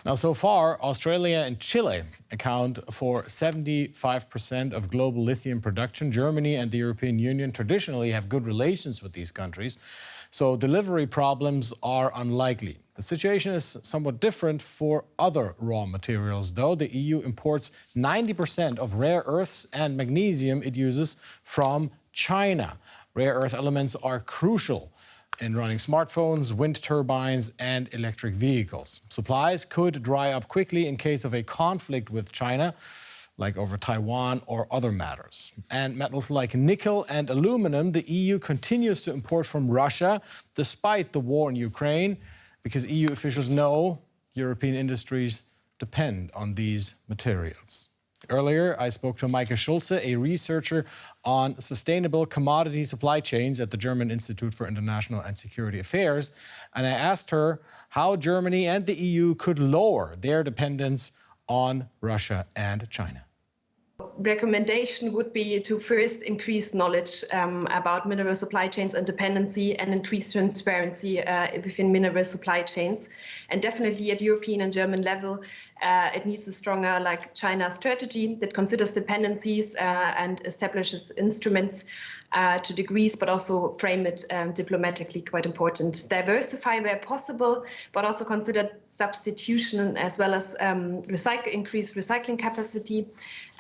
Now, so far, Australia and Chile account for 75% of global lithium production. Germany and the European Union traditionally have good relations with these countries, so delivery problems are unlikely. The situation is somewhat different for other raw materials, though. The EU imports 90% of rare earths and magnesium it uses from China. Rare earth elements are crucial in running smartphones, wind turbines and electric vehicles. Supplies could dry up quickly in case of a conflict with China, like over Taiwan or other matters. And metals like nickel and aluminum, the EU continues to import from Russia despite the war in Ukraine, because EU officials know European industries depend on these materials. Earlier, I spoke to Maike Schulze, a researcher on sustainable commodity supply chains at the German Institute for International and Security Affairs, and I asked her how Germany and the EU could lower their dependence on Russia and China. Recommendation would be to first increase knowledge about mineral supply chains and dependency, and increase transparency within mineral supply chains. And definitely at European and German level, it needs a stronger China strategy that considers dependencies and establishes instruments to degrees, but also frame it diplomatically, quite important. Diversify where possible, but also consider substitution as well as increase recycling capacity.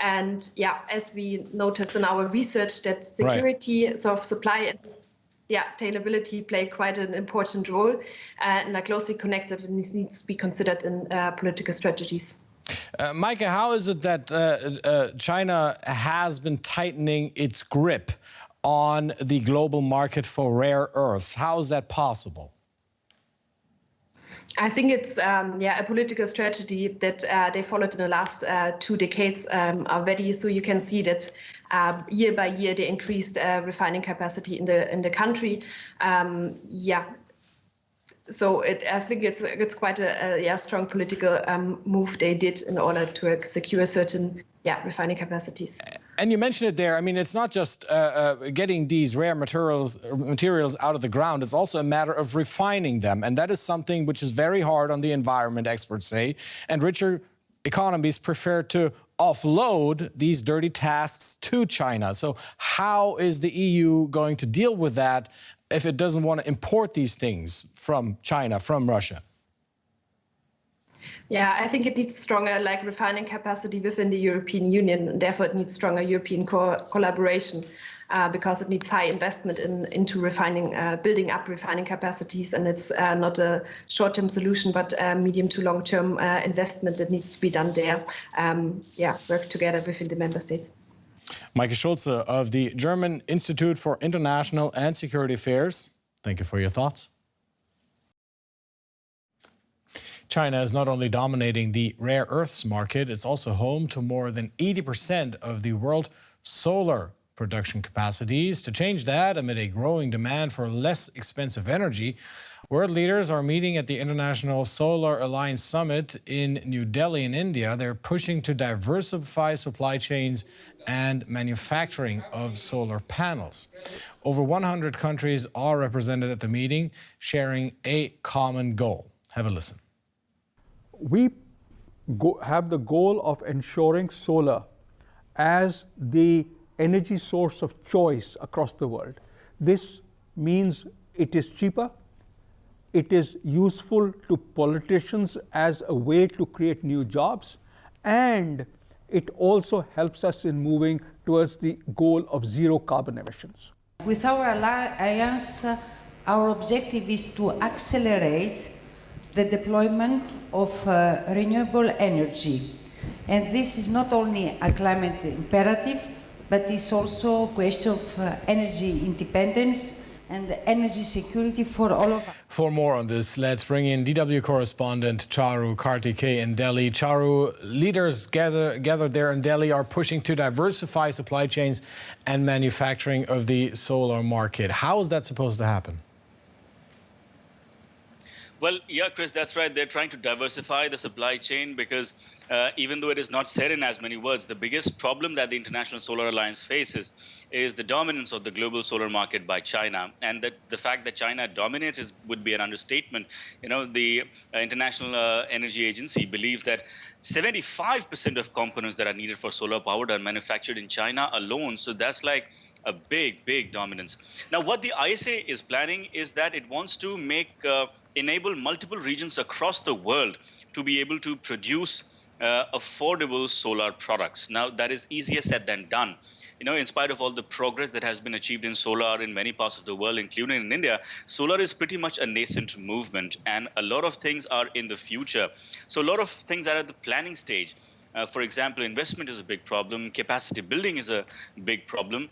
And yeah, as we noticed in our research, that security of supply and availability play quite an important role and are closely connected, and this needs to be considered in political strategies. Maike, how is it that China has been tightening its grip on the global market for rare earths? How is that possible? I think it's a political strategy that they followed in the last 2 decades already. So you can see that year by year they increased refining capacity in the country. So I think it's quite a strong political move they did in order to secure certain refining capacities. And you mentioned it there. I mean, it's not just getting these rare materials out of the ground. It's also a matter of refining them. And that is something which is very hard on the environment, experts say. And richer economies prefer to offload these dirty tasks to China. So how is the EU going to deal with that if it doesn't want to import these things from China, from Russia? Yeah, I think it needs stronger refining capacity within the European Union, and therefore it needs stronger European collaboration because it needs high investment into refining, building up refining capacities, and it's not a short-term solution, but a medium to long-term investment that needs to be done there. Work together within the member states. Maike Schulze of the German Institute for International and Security Affairs, thank you for your thoughts. China is not only dominating the rare earths market, it's also home to more than 80% of the world solar production capacities. To change that, amid a growing demand for less expensive energy, world leaders are meeting at the International Solar Alliance Summit in New Delhi in India. They're pushing to diversify supply chains and manufacturing of solar panels. Over 100 countries are represented at the meeting, sharing a common goal. Have a listen. We have the goal of ensuring solar as the energy source of choice across the world. This means it is cheaper, it is useful to politicians as a way to create new jobs, and it also helps us in moving towards the goal of zero carbon emissions. With our alliance, our objective is to accelerate the deployment of renewable energy. And this is not only a climate imperative, but it's also a question of energy independence and energy security for all of us. For more on this, let's bring in DW correspondent Charu Kartikeya in Delhi. Charu, leaders gathered there in Delhi are pushing to diversify supply chains and manufacturing of the solar market. How is that supposed to happen? Well, yeah, Chris, that's right. They're trying to diversify the supply chain because even though it is not said in as many words, the biggest problem that the International Solar Alliance faces is the dominance of the global solar market by China. And that the fact that China dominates would be an understatement. You know, the International Energy Agency believes that 75% of components that are needed for solar power are manufactured in China alone. So that's like a big dominance. Now, what the ISA is planning is that it wants to enable multiple regions across the world to be able to produce affordable solar products. Now, that is easier said than done. You know, in spite of all the progress that has been achieved in solar in many parts of the world, including in India, solar is pretty much a nascent movement, and a lot of things are in the future. So a lot of things are at the planning stage. For example, investment is a big problem. Capacity building is a big problem.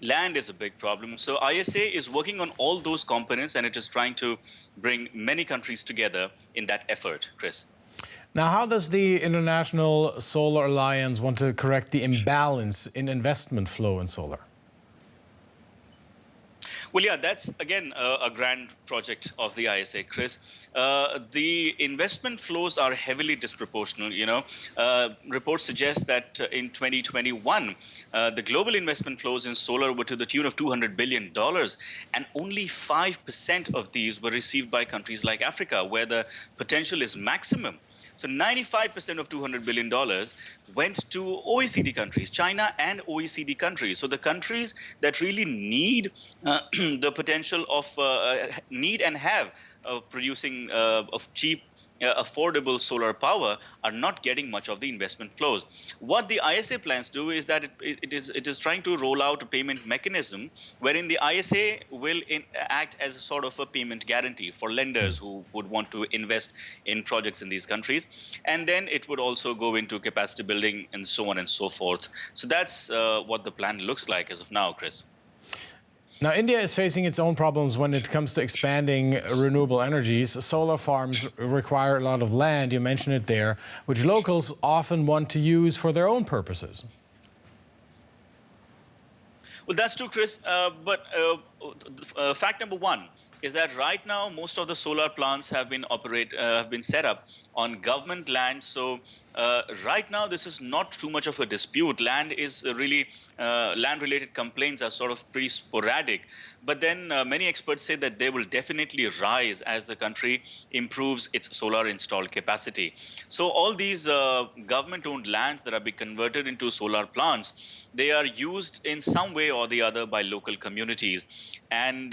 Land is a big problem. So ISA is working on all those components, and it is trying to bring many countries together in that effort, Chris. Now, how does the International Solar Alliance want to correct the imbalance in investment flow in solar? Well, yeah, that's, again, a grand project of the ISA, Chris. The investment flows are heavily disproportional, you know. Reports suggest that in 2021, the global investment flows in solar were to the tune of $200 billion, and only 5% of these were received by countries like Africa, where the potential is maximum. So 95% of $200 billion went to OECD countries, China and OECD countries. So the countries that really need the potential of need and have of producing of cheap, affordable solar power are not getting much of the investment flows. What the ISA plans to do is that it is trying to roll out a payment mechanism wherein the ISA will act as a sort of a payment guarantee for lenders who would want to invest in projects in these countries. And then it would also go into capacity building and so on and so forth. So that's what the plan looks like as of now, Chris. Now, India is facing its own problems when it comes to expanding renewable energies. Solar farms require a lot of land, you mentioned it there, which locals often want to use for their own purposes. Well, that's true, Chris. But fact number one is that right now, most of the solar plants have been set up on government land. So right now, this is not too much of a dispute. Land related complaints are sort of pretty sporadic. But then many experts say that they will definitely rise as the country improves its solar installed capacity. So all these government-owned lands that are being converted into solar plants, they are used in some way or the other by local communities. And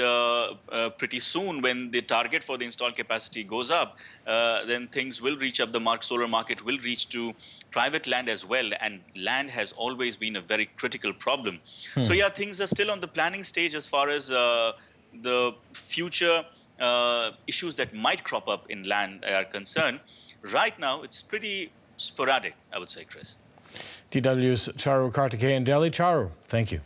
pretty soon, when the target for the installed capacity goes up, then things will reach up. The solar market will reach to private land as well. And land has always been a very critical problem. So yeah, things are still on the planning stage as far as the future issues that might crop up in land are concerned. Right now, it's pretty sporadic, I would say, Chris. DW's Charu Kartikeyan in Delhi. Charu, thank you.